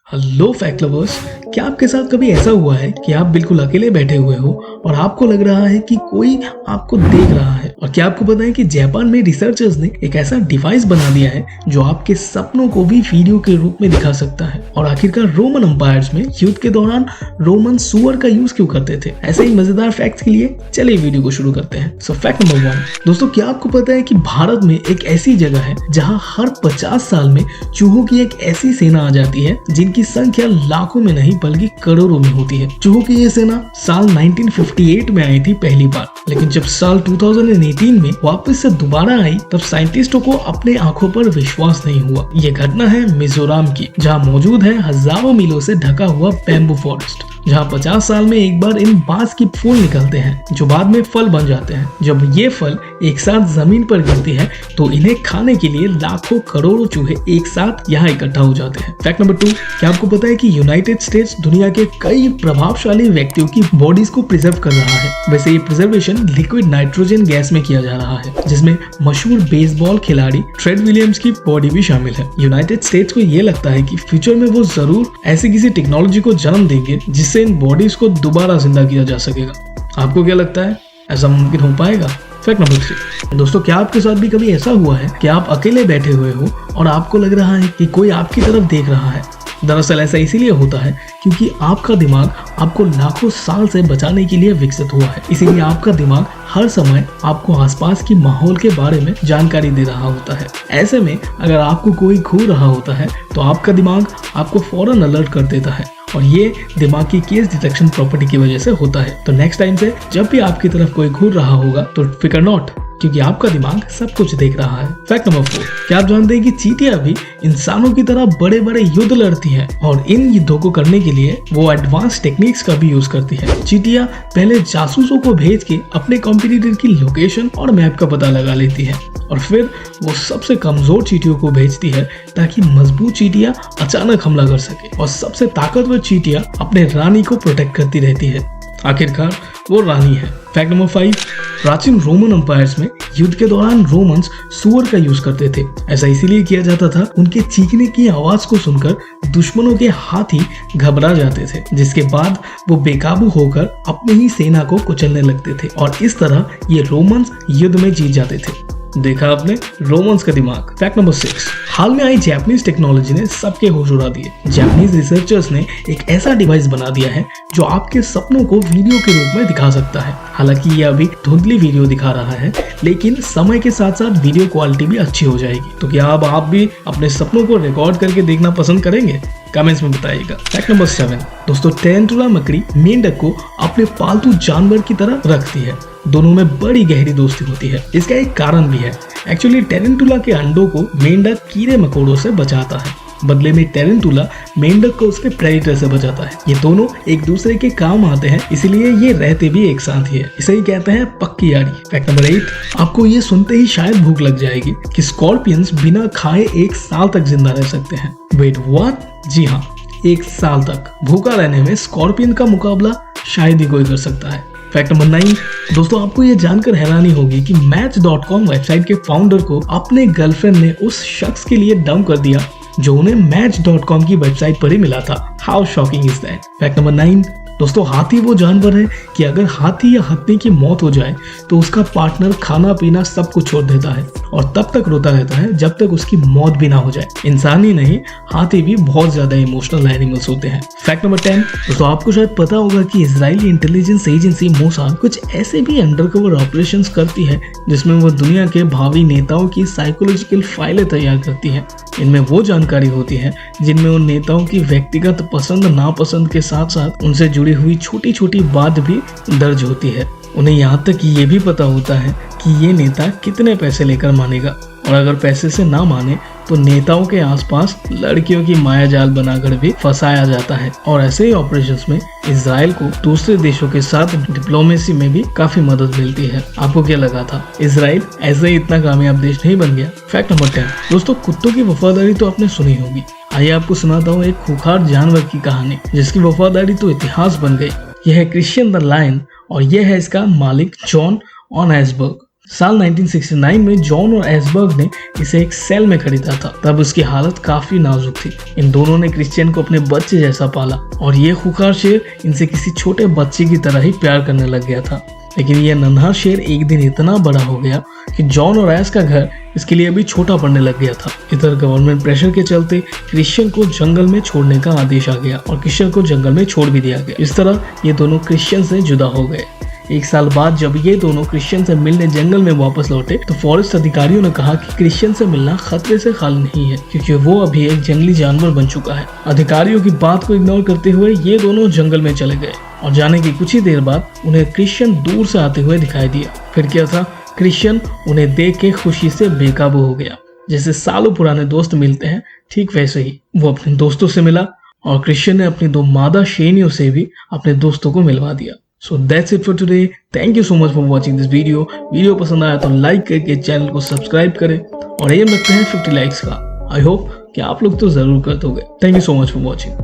Hello fact lovers. क्या आपके साथ कभी ऐसा हुआ है कि आप बिल्कुल अकेले बैठे हुए हो और आपको लग रहा है कि कोई आपको देख रहा है? और क्या आपको पता है कि जापान में रिसर्चर्स ने एक ऐसा डिवाइस बना दिया है जो आपके सपनों को भी वीडियो के रूप में दिखा सकता है? और आखिरकार रोमन एम्पायर्स में युद्ध के दौरान रोमन सुअर का यूज क्यों करते थे? ऐसे ही मजेदार फैक्ट्स के लिए चलिए वीडियो को शुरू करते हैं। सो फैक्ट नंबर 1, दोस्तों क्या आपको पता है कि भारत में एक ऐसी जगह है जहाँ हर 50 साल में चूहों की एक ऐसी सेना आ जाती है जिनकी संख्या लाखों में नहीं बल्कि करोड़ों में होती है। चूहों की ये सेना साल 1958 में आई थी पहली बार, लेकिन जब साल 2018 में वापस से दोबारा आई तब साइंटिस्टों को अपने आंखों पर विश्वास नहीं हुआ। ये घटना है मिजोरम की, जहाँ मौजूद है हजारों मीलों से ढका हुआ बैम्बू फॉरेस्ट, जहाँ 50 साल में एक बार इन बांस की फूल निकलते हैं जो बाद में फल बन जाते हैं। जब ये फल एक साथ जमीन पर गिरते हैं तो इन्हें खाने के लिए लाखों करोड़ों चूहे एक साथ यहाँ इकट्ठा हो जाते हैं। फैक्ट नंबर 2, क्या आपको पता है कि यूनाइटेड स्टेट्स दुनिया के कई प्रभावशाली व्यक्तियों की बॉडीज को प्रिजर्व कर रहा है? वैसे ये प्रिजर्वेशन लिक्विड नाइट्रोजन गैस में किया जा रहा है, जिसमें मशहूर बेसबॉल खिलाड़ी ट्रेड विलियम्स की बॉडी भी शामिल है। यूनाइटेड स्टेट्स को ये लगता है कि फ्यूचर में वो जरूर ऐसी किसी टेक्नोलॉजी को जन्म देंगे जिससे इन बॉडीज को दोबारा जिंदा किया जा सकेगा। आपको क्या लगता है, ऐसा मुमकिन हो पाएगा? फैक्ट नंबर 3, दोस्तों क्या आपके साथ भी कभी ऐसा हुआ है कि आप अकेले बैठे हुए हो और आपको लग रहा है कि कोई आपकी तरफ देख रहा है? दरअसल ऐसा इसीलिए होता है क्योंकि आपका दिमाग आपको लाखों साल से बचाने के लिए विकसित हुआ है। इसीलिए आपका दिमाग हर समय आपको आसपास की माहौल के बारे में जानकारी दे रहा होता है। ऐसे में अगर आपको कोई घूर रहा होता है तो आपका दिमाग आपको फौरन अलर्ट कर देता है, और ये दिमाग की केस डिटेक्शन प्रॉपर्टी की वजह से होता है। तो नेक्स्ट टाइम से जब भी आपकी तरफ कोई घूर रहा होगा तो फिकर नॉट, क्योंकि आपका दिमाग सब कुछ देख रहा है। फैक्ट नंबर 4, क्या आप जानते हैं कि चींटियां भी इंसानों की तरह बड़े बड़े युद्ध लड़ती हैं और इन युद्धों को करने के लिए वो एडवांस टेक्निक्स का भी यूज करती है। चींटियां पहले जासूसों को भेज के अपने कॉम्पिटिटर की लोकेशन और मैप का पता लगा लेती है और फिर वो सबसे कमजोर चींटियों को भेजती है ताकि मजबूत चींटियां अचानक हमला कर सके और सबसे ताकतवर चींटियां अपने रानी को प्रोटेक्ट करती रहती है। आखिरकार वो रानी है। फैक्ट नंबर 5, प्राचीन रोमन एम्पायर्स में युद्ध के दौरान रोमन्स सुअर का यूज करते थे। ऐसा इसीलिए किया जाता था, उनके चीखने की आवाज को सुनकर दुश्मनों के हाथी घबरा जाते थे, जिसके बाद वो बेकाबू होकर अपनी ही सेना को कुचलने लगते थे और इस तरह ये रोमन्स युद्ध में जीत जाते थे। देखा आपने, रोमन्स का दिमाग। फैक्ट नंबर 6, हाल में आई जापानीज टेक्नोलॉजी ने सबके होश उड़ा दिए। जापानीज रिसर्चर्स ने एक ऐसा डिवाइस बना दिया है जो आपके सपनों को वीडियो के रूप में दिखा सकता है। हालांकि ये अभी धुंधली वीडियो दिखा रहा है, लेकिन समय के साथ साथ वीडियो क्वालिटी भी अच्छी हो जाएगी। तो क्या अब आप भी अपने सपनों को रिकॉर्ड करके देखना पसंद करेंगे? कमेंट्स में बताइएगा। फैक्ट नंबर 7, दोस्तों टेरेंटुला मकड़ी मेंढक को अपने पालतू जानवर की तरह रखती है। दोनों में बड़ी गहरी दोस्ती होती है। इसका एक कारण भी है। एक्चुअली टेरेंटुला के अंडों को मेंढक कीड़े मकोड़ों से बचाता है, बदले में टेरेंटुला मेंढक को उसके प्रेडेटर से बचाता है। ये दोनों एक दूसरे के काम आते हैं, इसलिए ये रहते भी एक साथ ही है। इसे ही कहते हैं पक्की यारी। फैक्ट नंबर 8, आपको ये सुनते ही शायद भूख लग जाएगी कि स्कॉर्पियंस बिना खाए 1 साल तक जिंदा रह सकते हैं। Wait what? जी हाँ, 1 साल तक भूखा रहने में स्कॉर्पियन का मुकाबला शायद ही कोई कर सकता है। फैक्ट नंबर 9, दोस्तों आपको ये जानकर हैरानी होगी कि Match.com वेबसाइट के फाउंडर को अपने गर्लफ्रेंड ने उस शख्स के लिए डंप कर दिया जो उन्हें Match.com की वेबसाइट पर ही मिला था। How shocking is that? Fact number 9, दोस्तों हाथी वो जानवर है कि अगर हाथी या हथनी की मौत हो जाए तो उसका पार्टनर खाना पीना सब कुछ छोड़ देता है और तब तक रोता रहता है जब तक उसकी मौत भी ना हो जाए। इंसान ही नहीं, हाथी भी बहुत ज्यादा इमोशनल एनिमल्स होते हैं। फैक्ट नंबर 10, दोस्तों आपको शायद पता होगा कि इजरायली इंटेलिजेंस एजेंसी मोसाद कुछ ऐसे भी अंडरकवर ऑपरेशंस करती है जिसमें वो दुनिया के भावी नेताओं की साइकोलॉजिकल फाइलें तैयार करती है। इनमें वो जानकारी होती है जिनमें उन नेताओं की व्यक्तिगत पसंद नापसंद के साथ साथ उनसे जुड़ी हुई छोटी छोटी बात भी दर्ज होती है। उन्हें यहाँ तक ये भी पता होता है कि ये नेता कितने पैसे लेकर मानेगा, और अगर पैसे से ना माने तो नेताओं के आसपास लड़कियों की माया जाल बनाकर भी फंसाया जाता है। और ऐसे ही ऑपरेशंस में इजराइल को दूसरे देशों के साथ डिप्लोमेसी में भी काफी मदद मिलती है। आपको क्या लगा था, इजराइल ऐसे ही इतना कामयाब देश नहीं बन गया? फैक्ट नंबर 10, दोस्तों कुत्तों की वफादारी तो आपने सुनी होगी। आइए आपको सुनाता हूँ एक खूंखार जानवर की कहानी जिसकी वफादारी तो इतिहास बन गई। यह है क्रिश्चियन द लायन और यह है इसका मालिक जॉन ऑनहेसबर्ग। साल 1969 में जॉन और एसबर्ग ने इसे एक सेल में खरीदा था। तब उसकी हालत काफी नाजुक थी। इन दोनों ने क्रिश्चियन को अपने बच्चे जैसा पाला और ये खूंखार शेर इनसे किसी छोटे बच्चे की तरह ही प्यार करने लग गया था। लेकिन यह नन्हा शेर एक दिन इतना बड़ा हो गया कि जॉन और एस का घर इसके लिए अभी छोटा पड़ने लग गया था। इधर गवर्नमेंट प्रेशर के चलते क्रिश्चियन को जंगल में छोड़ने का आदेश आ गया और क्रिश्चियन को जंगल में छोड़ भी दिया गया। इस तरह ये दोनों क्रिश्चियन से जुदा हो गए। एक साल बाद जब ये दोनों क्रिश्चियन से मिलने जंगल में वापस लौटे तो फॉरेस्ट अधिकारियों ने कहा कि क्रिश्चियन से मिलना खतरे से खाली नहीं है, क्योंकि वो अभी एक जंगली जानवर बन चुका है। अधिकारियों की बात को इग्नोर करते हुए ये दोनों जंगल में चले गए और जाने की कुछ ही देर बाद उन्हें क्रिश्चियन दूर से आते हुए दिखाई दिया। फिर क्या था, क्रिश्चियन उन्हें देख के खुशी से बेकाबू हो गया। जैसे सालों पुराने दोस्त मिलते हैं, ठीक वैसे ही वो अपने दोस्तों से मिला और क्रिश्चियन ने अपनी 2 मादा शेरनियों से भी अपने दोस्तों को मिलवा दिया। So that's it for today. Thank you so much for watching this video. Video पसंद आया तो लाइक करके चैनल को सब्सक्राइब करें और एम रखते हैं 50 लाइक्स का। आई होप कि आप लोग तो जरूर कर दोगे। Thank you so much for watching.